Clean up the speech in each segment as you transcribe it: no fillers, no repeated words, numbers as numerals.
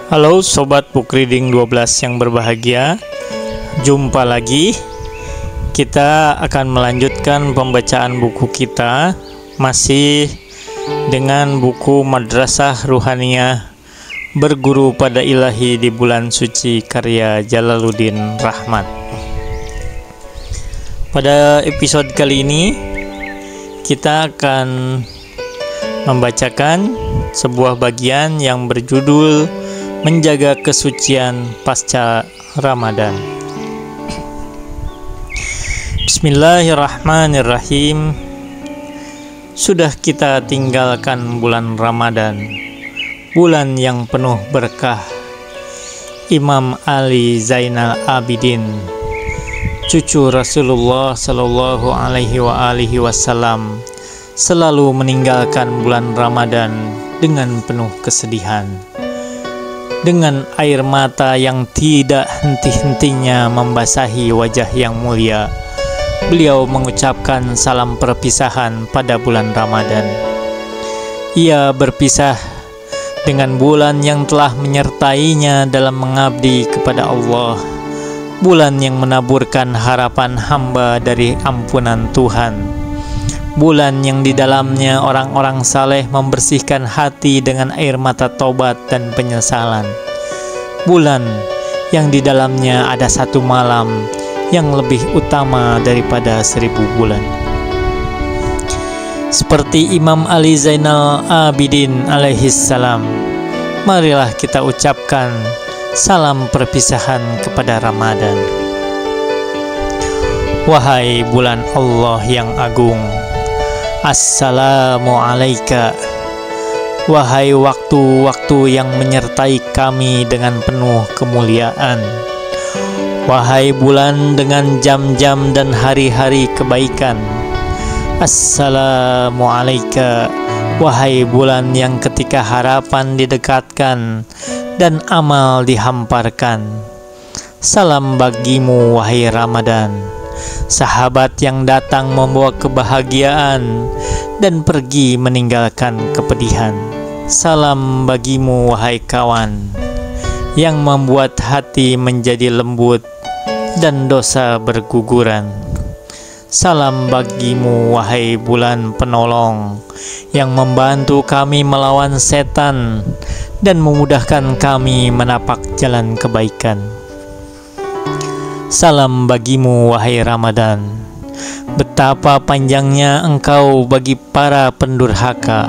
Halo Sobat Book Reading 12 yang berbahagia. Jumpa lagi. Kita akan melanjutkan pembacaan buku kita, masih dengan buku Madrasah Ruhaniyah Berguru pada Ilahi di Bulan Suci karya Jalaluddin Rahmat. Pada episode kali ini kita akan membacakan sebuah bagian yang berjudul Menjaga Kesucian Pasca Ramadan. Bismillahirrahmanirrahim. Sudah kita tinggalkan bulan Ramadan, bulan yang penuh berkah. Imam Ali Zainal Abidin, cucu Rasulullah Shallallahu Alaihi Wasallam, selalu meninggalkan bulan Ramadan dengan penuh kesedihan. Dengan air mata yang tidak henti-hentinya membasahi wajah yang mulia, beliau mengucapkan salam perpisahan pada bulan Ramadan. Ia berpisah dengan bulan yang telah menyertainya dalam mengabdi kepada Allah, bulan yang menaburkan harapan hamba dari ampunan Tuhan, bulan yang di dalamnya orang-orang saleh membersihkan hati dengan air mata taubat dan penyesalan, bulan yang di dalamnya ada satu malam yang lebih utama daripada 1000 bulan. Seperti Imam Ali Zainal Abidin alaihissalam, marilah kita ucapkan salam perpisahan kepada Ramadan. Wahai bulan Allah yang agung, Assalamu alaika. Wahai waktu-waktu yang menyertai kami dengan penuh kemuliaan. Wahai bulan dengan jam-jam dan hari-hari kebaikan. Assalamu alaika. Wahai bulan yang ketika harapan didekatkan dan amal dihamparkan. Salam bagimu wahai Ramadan, sahabat yang datang membawa kebahagiaan dan pergi meninggalkan kepedihan. Salam bagimu wahai kawan, yang membuat hati menjadi lembut dan dosa berguguran. Salam bagimu wahai bulan penolong, yang membantu kami melawan setan dan memudahkan kami menapak jalan kebaikan. Salam bagimu wahai Ramadan, betapa panjangnya engkau bagi para pendurhaka,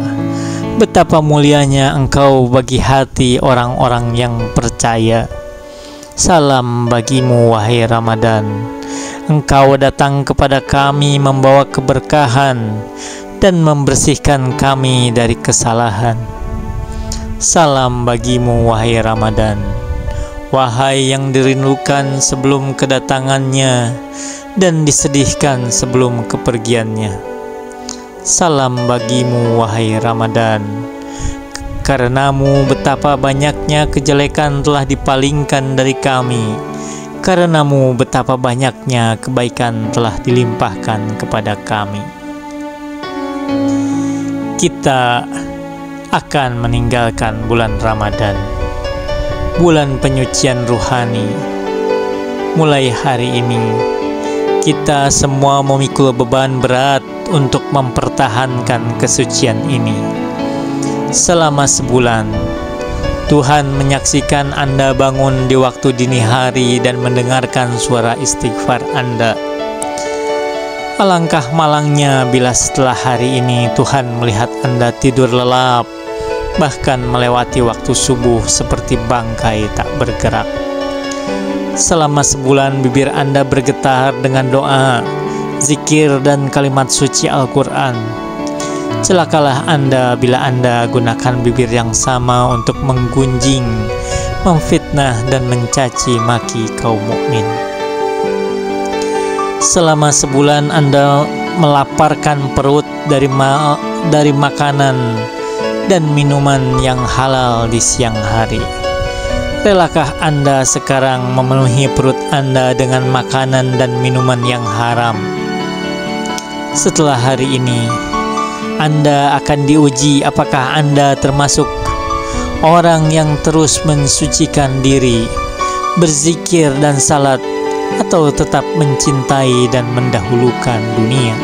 betapa mulianya engkau bagi hati orang-orang yang percaya. Salam bagimu wahai Ramadan, engkau datang kepada kami membawa keberkahan dan membersihkan kami dari kesalahan. Salam bagimu wahai Ramadan, wahai yang dirindukan sebelum kedatangannya dan disedihkan sebelum kepergiannya. Salam bagimu wahai Ramadan, karenamu betapa banyaknya kejelekan telah dipalingkan dari kami, karenamu betapa banyaknya kebaikan telah dilimpahkan kepada kami. Kita akan meninggalkan bulan Ramadan, bulan penyucian ruhani. Mulai hari ini, kita semua memikul beban berat untuk mempertahankan kesucian ini. Selama sebulan, Tuhan menyaksikan Anda bangun di waktu dini hari dan mendengarkan suara istighfar Anda. Alangkah malangnya bila setelah hari ini Tuhan melihat Anda tidur lelap, bahkan melewati waktu subuh seperti bangkai tak bergerak. Selama sebulan bibir Anda bergetar dengan doa, zikir dan kalimat suci Al-Quran. Celakalah Anda bila Anda gunakan bibir yang sama untuk menggunjing, memfitnah dan mencaci maki kaum mukmin. Selama sebulan Anda melaparkan perut dari makanan dan minuman yang halal di siang hari. Relakah Anda sekarang memenuhi perut Anda dengan makanan dan minuman yang haram? Setelah hari ini, Anda akan diuji apakah Anda termasuk orang yang terus mensucikan diri, berzikir dan salat, atau tetap mencintai dan mendahulukan dunia?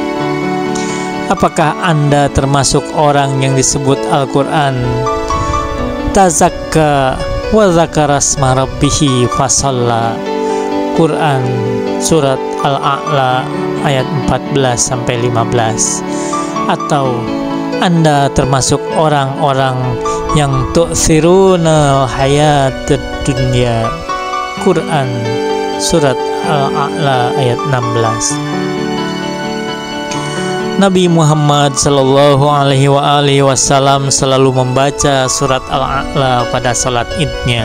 Apakah Anda termasuk orang yang disebut Al-Quran tazakka wa zakara asma rabbihi fasalla? Quran surat Al-A'la ayat 14-15. Atau Anda termasuk orang-orang yang tu'thiruna hayatad dunya? Quran surat Al-A'la ayat 16. Nabi Muhammad Sallallahu Alaihi Wasallam selalu membaca surat Al-A'la pada salat idnya.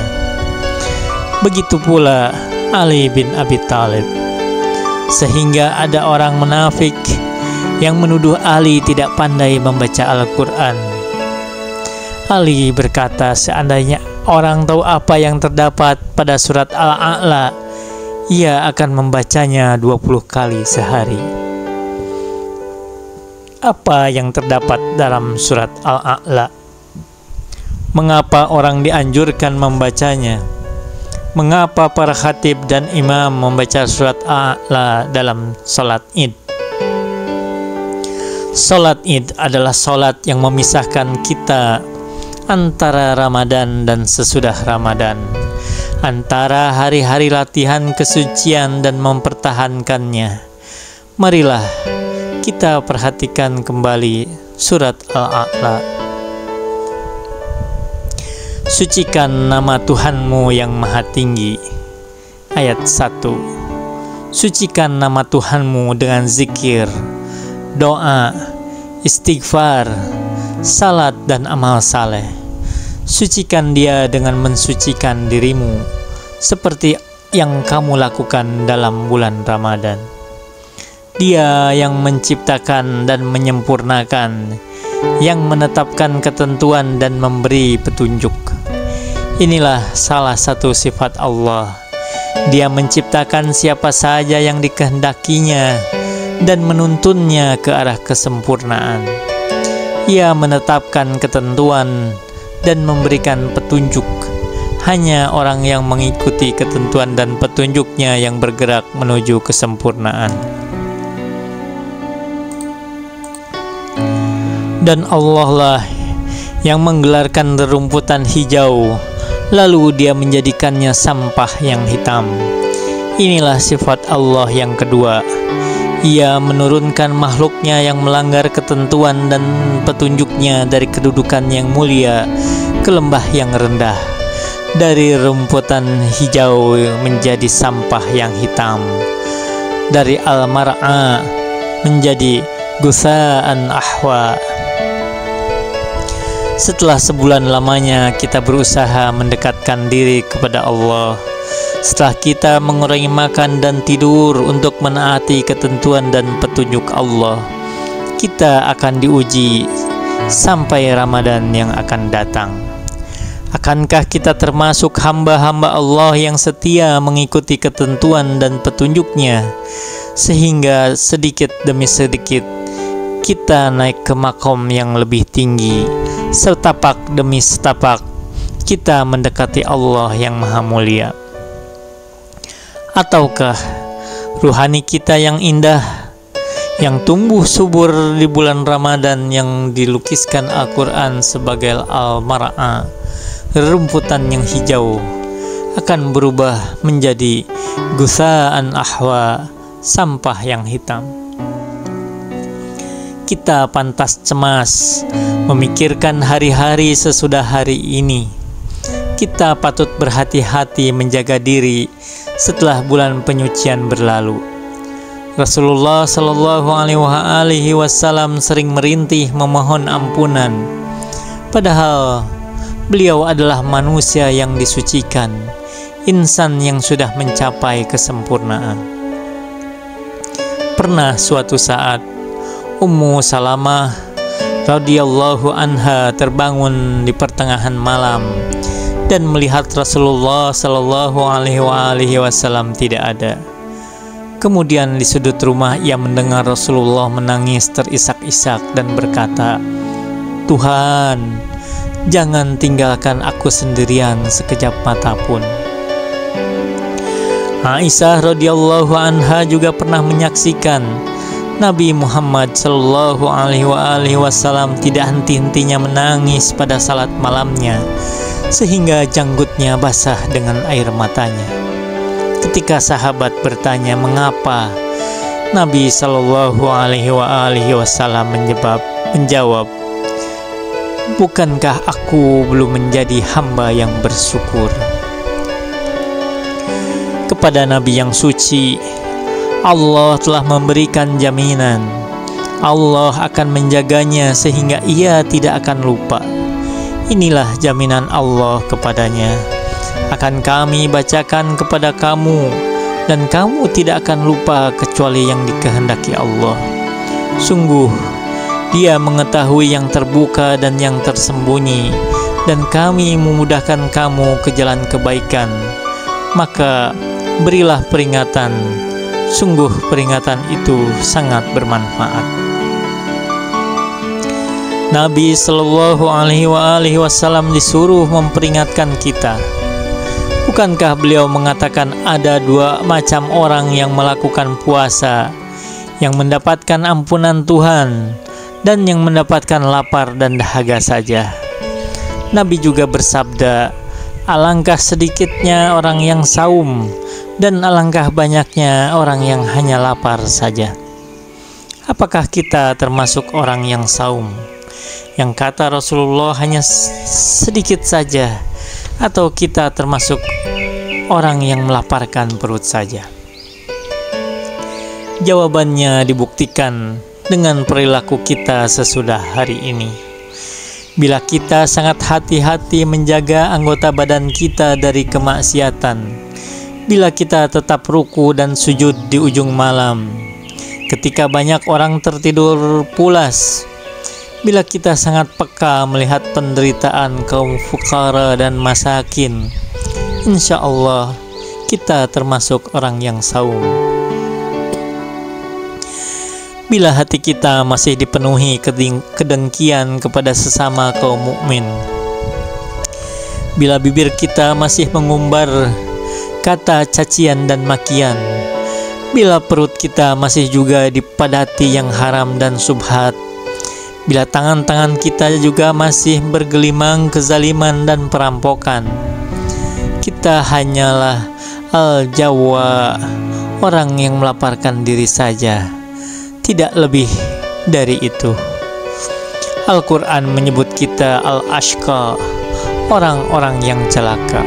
Begitu pula Ali bin Abi Thalib. Sehingga ada orang munafik yang menuduh Ali tidak pandai membaca Al-Quran. Ali berkata, seandainya orang tahu apa yang terdapat pada surat Al-A'la, ia akan membacanya 20 kali sehari. Apa yang terdapat dalam surat Al-A'la? Mengapa orang dianjurkan membacanya? Mengapa para khatib dan imam membaca surat Al-A'la dalam salat Id? Salat Id adalah salat yang memisahkan kita antara Ramadan dan sesudah Ramadan, antara hari-hari latihan kesucian dan mempertahankannya. Marilah kita perhatikan kembali surat Al-A'la. Sucikan nama Tuhanmu yang maha tinggi. Ayat 1. Sucikan nama Tuhanmu dengan zikir, doa, istighfar, salat dan amal saleh. Sucikan Dia dengan mensucikan dirimu, seperti yang kamu lakukan dalam bulan Ramadan. Dia yang menciptakan dan menyempurnakan, yang menetapkan ketentuan dan memberi petunjuk. Inilah salah satu sifat Allah. Dia menciptakan siapa saja yang dikehendakinya dan menuntunnya ke arah kesempurnaan. Ia menetapkan ketentuan dan memberikan petunjuk. Hanya orang yang mengikuti ketentuan dan petunjuknya yang bergerak menuju kesempurnaan. Dan Allah lah yang menggelarkan rerumputan hijau, lalu Dia menjadikannya sampah yang hitam. Inilah sifat Allah yang kedua. Ia menurunkan makhluknya yang melanggar ketentuan dan petunjuknya dari kedudukan yang mulia ke lembah yang rendah, dari rumputan hijau menjadi sampah yang hitam, dari al-mar'a menjadi gusaan ahwa. Setelah sebulan lamanya kita berusaha mendekatkan diri kepada Allah, setelah kita mengurangi makan dan tidur untuk menaati ketentuan dan petunjuk Allah, kita akan diuji sampai Ramadan yang akan datang. Akankah kita termasuk hamba-hamba Allah yang setia mengikuti ketentuan dan petunjuknya, sehingga sedikit demi sedikit kita naik ke makom yang lebih tinggi, setapak demi setapak kita mendekati Allah yang maha mulia? Ataukah ruhani kita yang indah, yang tumbuh subur di bulan Ramadan, yang dilukiskan Al-Quran sebagai al-mar'a, rumputan yang hijau, akan berubah menjadi gusaan ahwa, sampah yang hitam? Kita pantas cemas memikirkan hari-hari sesudah hari ini. Kita patut berhati-hati menjaga diri setelah bulan penyucian berlalu. Rasulullah Sallallahu Alaihi Wasallam sering merintih memohon ampunan, padahal beliau adalah manusia yang disucikan, insan yang sudah mencapai kesempurnaan. Pernah suatu saat Ummu Salamah radhiyallahu anha terbangun di pertengahan malam dan melihat Rasulullah Sallallahu Alaihi Wasallam tidak ada. Kemudian di sudut rumah ia mendengar Rasulullah menangis terisak-isak dan berkata, "Tuhan, jangan tinggalkan aku sendirian sekejap mata pun. Aisyah radhiyallahu anha juga pernah menyaksikan Nabi Muhammad Shallallahu Alaihi Wasallam tidak henti-hentinya menangis pada salat malamnya, sehingga janggutnya basah dengan air matanya. Ketika sahabat bertanya mengapa, Nabi Shallallahu Alaihi Wasallam menjawab, bukankah aku belum menjadi hamba yang bersyukur? Kepada Nabi yang suci, Allah telah memberikan jaminan. Allah akan menjaganya sehingga ia tidak akan lupa. Inilah jaminan Allah kepadanya. Akan kami bacakan kepada kamu, dan kamu tidak akan lupa kecuali yang dikehendaki Allah. Sungguh, Dia mengetahui yang terbuka dan yang tersembunyi, dan kami memudahkan kamu ke jalan kebaikan. Maka berilah peringatan. Sungguh peringatan itu sangat bermanfaat. Nabi Shallallahu Alaihi Wasallam disuruh memperingatkan kita. Bukankah beliau mengatakan ada dua macam orang yang melakukan puasa, yang mendapatkan ampunan Tuhan dan yang mendapatkan lapar dan dahaga saja? Nabi juga bersabda, alangkah sedikitnya orang yang saum dan alangkah banyaknya orang yang hanya lapar saja. Apakah kita termasuk orang yang saum, yang kata Rasulullah hanya sedikit saja, atau kita termasuk orang yang melaparkan perut saja? Jawabannya dibuktikan dengan perilaku kita sesudah hari ini. Bila kita sangat hati-hati menjaga anggota badan kita dari kemaksiatan, bila kita tetap ruku dan sujud di ujung malam, ketika banyak orang tertidur pulas, bila kita sangat peka melihat penderitaan kaum fukara dan masakin, insya Allah kita termasuk orang yang saum. Bila hati kita masih dipenuhi kedengkian kepada sesama kaum mukmin, bila bibir kita masih mengumbar kata cacian dan makian, bila perut kita masih juga dipadati yang haram dan subhat, bila tangan-tangan kita juga masih bergelimang kezaliman dan perampokan, kita hanyalah al-jawa, orang yang melaparkan diri saja, tidak lebih dari itu. Al-Quran menyebut kita al-ashqa, orang-orang yang celaka,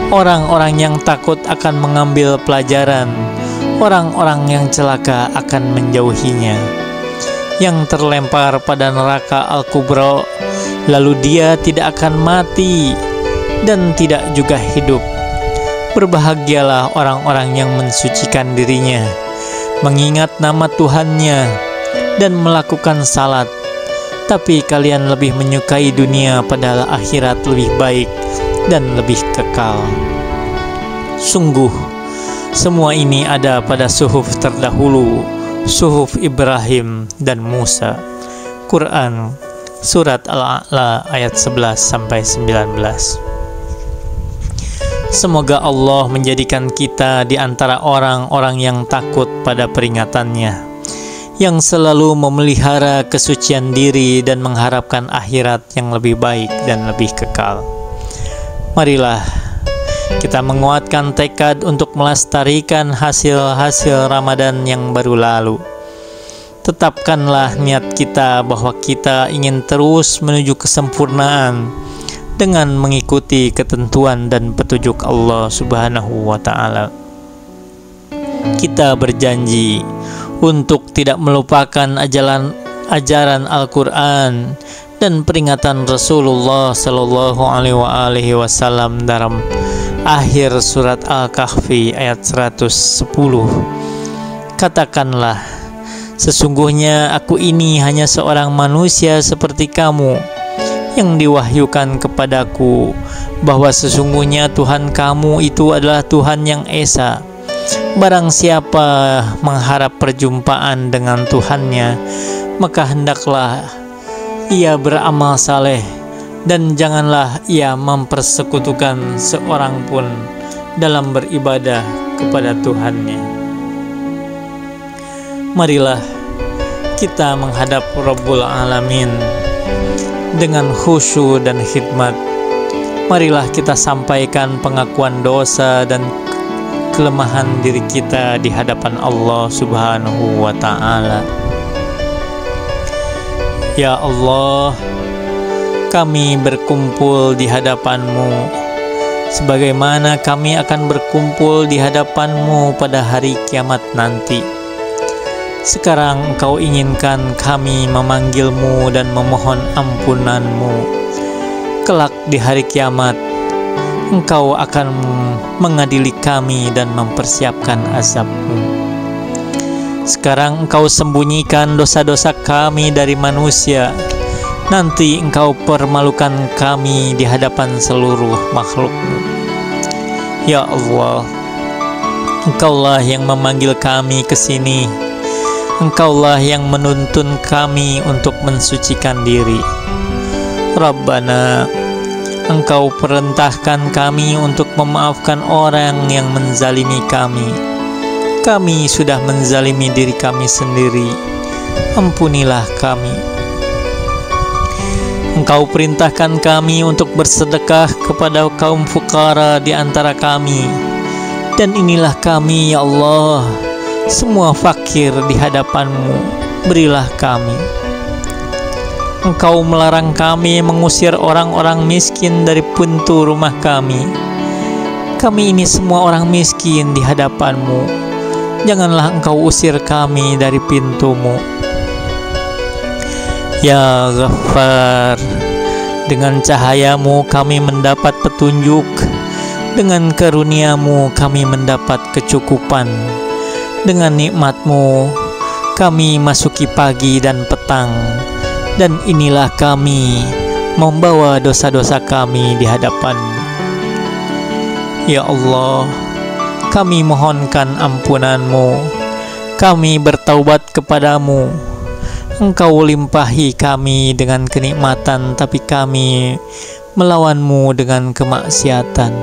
orang-orang yang takut akan mengambil pelajaran, orang-orang yang celaka akan menjauhinya, yang terlempar pada neraka al-kubra, lalu dia tidak akan mati dan tidak juga hidup. Berbahagialah orang-orang yang mensucikan dirinya, mengingat nama Tuhannya, dan melakukan salat. Tapi kalian lebih menyukai dunia, padahal akhirat lebih baik dan lebih kekal. Sungguh, semua ini ada pada suhuf terdahulu, suhuf Ibrahim dan Musa. Quran Surat Al-A'la ayat 11-19. Semoga Allah menjadikan kita di antara orang-orang yang takut pada peringatannya, yang selalu memelihara kesucian diri dan mengharapkan akhirat yang lebih baik dan lebih kekal. Marilah kita menguatkan tekad untuk melestarikan hasil-hasil Ramadan yang baru lalu. Tetapkanlah niat kita bahwa kita ingin terus menuju kesempurnaan dengan mengikuti ketentuan dan petunjuk Allah Subhanahu wa Ta'ala. Kita berjanji untuk tidak melupakan ajaran Al-Quran dan peringatan Rasulullah Sallallahu Alaihi Wasallam dalam akhir surat Al-Kahfi ayat 110. Katakanlah, sesungguhnya aku ini hanya seorang manusia seperti kamu, yang diwahyukan kepadaku bahwa sesungguhnya Tuhan kamu itu adalah Tuhan yang esa. Barang siapa mengharap perjumpaan dengan Tuhannya, maka hendaklah ia beramal saleh dan janganlah ia mempersekutukan seorang pun dalam beribadah kepada Tuhannya. Marilah kita menghadap Rabbul Alamin dengan khusyuk dan khidmat. Marilah kita sampaikan pengakuan dosa dan kelemahan diri kita di hadapan Allah Subhanahu wa Ta'ala. Ya Allah, kami berkumpul di hadapan-Mu sebagaimana kami akan berkumpul di hadapan-Mu pada hari kiamat nanti. Sekarang Engkau inginkan kami memanggil-Mu dan memohon ampunan-Mu. Kelak di hari kiamat, Engkau akan mengadili kami dan mempersiapkan azab-Mu. Sekarang Engkau sembunyikan dosa-dosa kami dari manusia. Nanti Engkau permalukan kami di hadapan seluruh makhluk-Mu. Ya Allah, Engkaulah yang memanggil kami ke sini. Engkaulah yang menuntun kami untuk mensucikan diri. Rabbana, Engkau perintahkan kami untuk memaafkan orang yang menzalimi kami. Kami sudah menzalimi diri kami sendiri. Ampunilah kami. Engkau perintahkan kami untuk bersedekah kepada kaum fukara di antara kami. Dan inilah kami, ya Allah, semua fakir di hadapan-Mu. Berilah kami. Engkau melarang kami mengusir orang-orang miskin dari pintu rumah kami. Kami ini semua orang miskin di hadapan-Mu. Janganlah Engkau usir kami dari pintu-Mu. Ya Ghaffar, dengan cahaya-Mu kami mendapat petunjuk. Dengan karunia-Mu kami mendapat kecukupan. Dengan nikmat-Mu kami masuki pagi dan petang. Dan inilah kami membawa dosa-dosa kami di hadapan-Mu. Ya Allah, kami mohonkan ampunan-Mu. Kami bertaubat kepadamu. Engkau limpahi kami dengan kenikmatan, tapi kami melawan-Mu dengan kemaksiatan.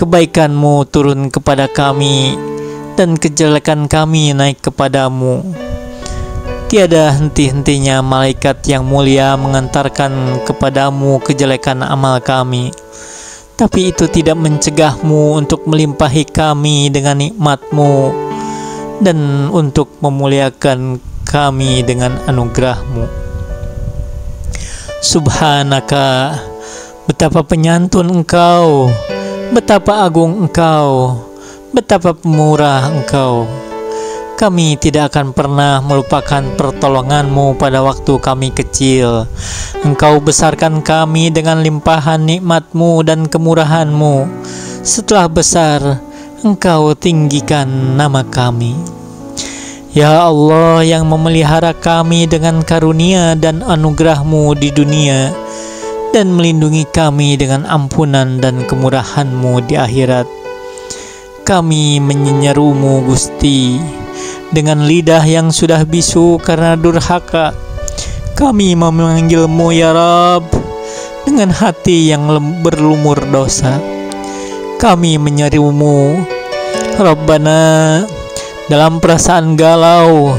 Kebaikan-Mu turun kepada kami, dan kejelekan kami naik kepadamu. Tiada henti-hentinya malaikat yang mulia mengantarkan kepadamu kejelekan amal kami. Tapi itu tidak mencegah-Mu untuk melimpahi kami dengan nikmat-Mu dan untuk memuliakan kami dengan anugerah-Mu. Subhanaka, betapa penyantun Engkau, betapa agung Engkau, betapa pemurah Engkau. Kami tidak akan pernah melupakan pertolongan-Mu pada waktu kami kecil. Engkau besarkan kami dengan limpahan nikmat-Mu dan kemurahan-Mu. Setelah besar, Engkau tinggikan nama kami. Ya Allah yang memelihara kami dengan karunia dan anugerah-Mu di dunia, dan melindungi kami dengan ampunan dan kemurahan-Mu di akhirat. Kami menyenyeru-Mu, Gusti, dengan lidah yang sudah bisu karena durhaka. Kami memanggil-Mu, ya Rabb, dengan hati yang berlumur dosa. Kami menyeru-Mu, Rabbana, dalam perasaan galau,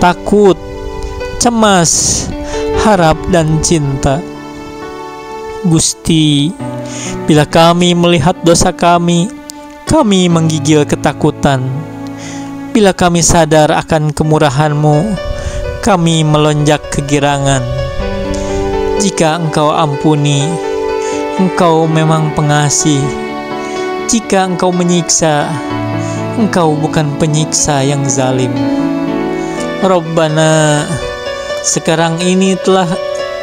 takut, cemas, harap, dan cinta. Gusti, bila kami melihat dosa kami menggigil ketakutan. Bila kami sadar akan kemurahan-Mu, kami melonjak kegirangan. Jika Engkau ampuni, Engkau memang pengasih. Jika Engkau menyiksa, Engkau bukan penyiksa yang zalim. Rabbana, sekarang ini telah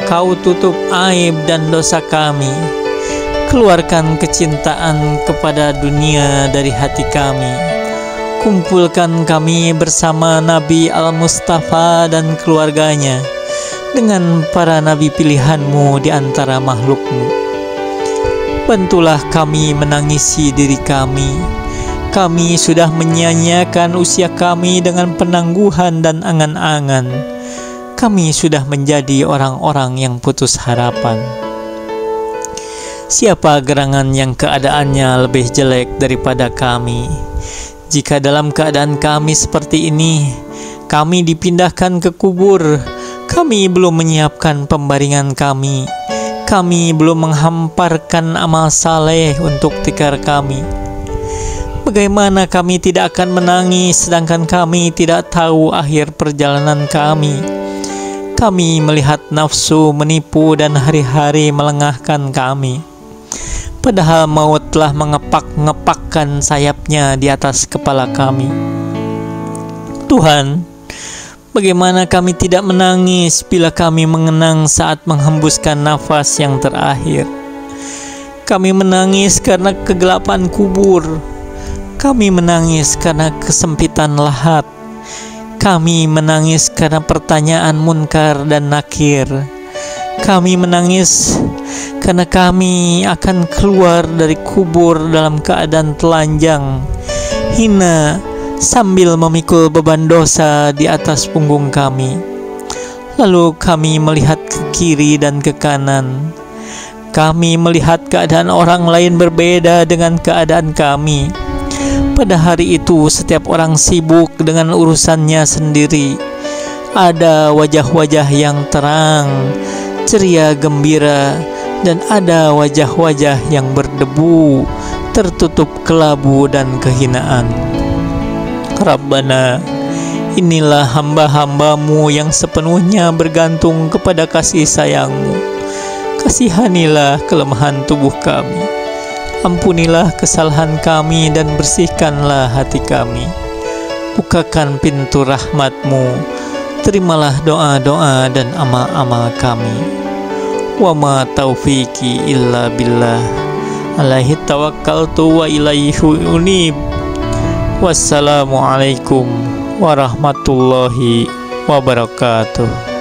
Kau tutup aib dan dosa kami. Keluarkan kecintaan kepada dunia dari hati kami. Kumpulkan kami bersama Nabi Al-Mustafa dan keluarganya, dengan para nabi pilihan-Mu di antara makhluk-Mu. Bantulah kami menangisi diri kami. Kami sudah menyia-nyiakan usia kami dengan penangguhan dan angan-angan. Kami sudah menjadi orang-orang yang putus harapan. Siapa gerangan yang keadaannya lebih jelek daripada kami? Jika dalam keadaan kami seperti ini, kami dipindahkan ke kubur, kami belum menyiapkan pembaringan kami. Kami belum menghamparkan amal saleh untuk tikar kami. Bagaimana kami tidak akan menangis sedangkan kami tidak tahu akhir perjalanan kami? Kami melihat nafsu menipu dan hari-hari melengahkan kami. Padahal maut telah mengepak-ngepakkan sayapnya di atas kepala kami. Tuhan, bagaimana kami tidak menangis bila kami mengenang saat menghembuskan nafas yang terakhir? Kami menangis karena kegelapan kubur. Kami menangis karena kesempitan lahat. Kami menangis karena pertanyaan munkar dan nakir. Kami menangis karena kami akan keluar dari kubur dalam keadaan telanjang, hina, sambil memikul beban dosa di atas punggung kami. Lalu kami melihat ke kiri dan ke kanan. Kami melihat keadaan orang lain berbeda dengan keadaan kami. Pada hari itu setiap orang sibuk dengan urusannya sendiri. Ada wajah-wajah yang terang, ceria gembira, dan ada wajah-wajah yang berdebu, tertutup kelabu dan kehinaan. Rabbana, inilah hamba-hambamu yang sepenuhnya bergantung kepada kasih sayangmu. Kasihanilah kelemahan tubuh kami. Ampunilah kesalahan kami dan bersihkanlah hati kami. Bukakan pintu rahmat-Mu. Terimalah doa-doa dan amal-amal kami. Wa ma taufiqi illa billah. Alaihi tawakkaltu wa ilaihi unib. Wassalamualaikum warahmatullahi wabarakatuh.